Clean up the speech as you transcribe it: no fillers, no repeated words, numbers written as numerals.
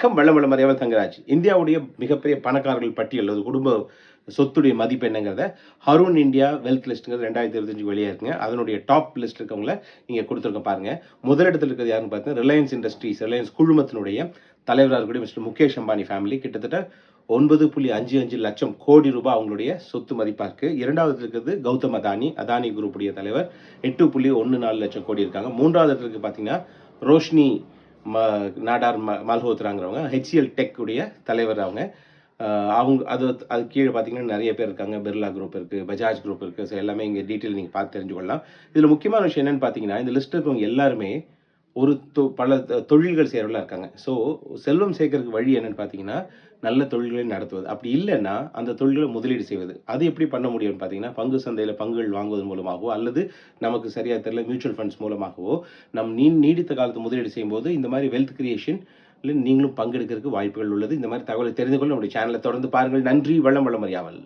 வணக்கம். வளம் வளம் அறியாமல் தங்கராஜ். இந்தியாவுடைய மிகப்பெரிய பணக்காரர்கள் பட்டியல், அது குடும்ப சொத்துடைய மதிப்பு என்னங்கிறத ஹரூன் இந்தியா வெல்த் லிஸ்ட்ங்கிறது 2025 வெளியா இருக்குங்க. அதனுடைய டாப் லிஸ்ட் இருக்கவங்கள இங்க குடுத்துருக்கேன் பாருங்க. முதலிடத்துல இருக்கிறது யாருன்னு பார்த்தீங்கன்னா, ரிலையன்ஸ் இண்டஸ்ட்ரீஸ், ரிலையன்ஸ் குழுமத்தினுடைய தலைவரா இருக்கக்கூடிய மிஸ்டர் முகேஷ் அம்பானி ஃபேமிலி. கிட்டத்தட்ட 9.55 லட்சம் கோடி ரூபாய் அவங்களுடைய சொத்து மதிப்பா இருக்கு. 2வது இருக்கிறது கௌதம் அதானி, அதானி குரூப்புடைய தலைவர். 8.14 லட்சம் கோடி இருக்காங்க. 3வது இடத்துக்கு பார்த்தீங்கன்னா, ரோஷினி நாடார் மல்ஹோத்ராங்கிறவங்க ஹெச்சிஎல் டெக் உடைய தலைவர் அவங்க. அவங்க அது கீழே பார்த்தீங்கன்னா நிறைய பேர் இருக்காங்க. பிர்லா குரூப் இருக்கு, பஜாஜ் குரூப் இருக்கு. ஸோ எல்லாமே இங்கே டீட்டெயில் நீங்கள் பார்த்து தெரிஞ்சு கொள்ளலாம். இதில் முக்கியமான விஷயம் என்னன்னு பார்த்தீங்கன்னா, இந்த லிஸ்ட் இருக்கவங்க எல்லாருமே ஒரு பல தொழில்கள் செய்கிறவங்களா இருக்காங்க. ஸோ செல்வம் சேர்க்கறதுக்கு வழி என்னன்னு பார்த்தீங்கன்னா, நல்ல தொழில்களை நடத்துவது. அப்படி இல்லைன்னா அந்த தொழில்களை முதலீடு செய்வது. அது எப்படி பண்ண முடியும்னு பார்த்தீங்கன்னா, பங்கு சந்தையில் பங்குகள் வாங்குவதன் மூலமாகவோ, அல்லது நமக்கு சரியா தெரியல மியூச்சுவல் ஃபண்ட்ஸ் மூலமாகவோ, நீடித்த காலத்து முதலீடு செய்யும்போது இந்த மாதிரி வெல்த் கிரியேஷன் நீங்களும் பங்கெடுக்கிறதுக்கு வாய்ப்புகள் உள்ளது. இந்த மாதிரி தகவலை தெரிந்து கொள்ள நம்முடைய சேனலை தொடர்ந்து பாருங்கள். நன்றி. வளம் வளம் அறியாமல்.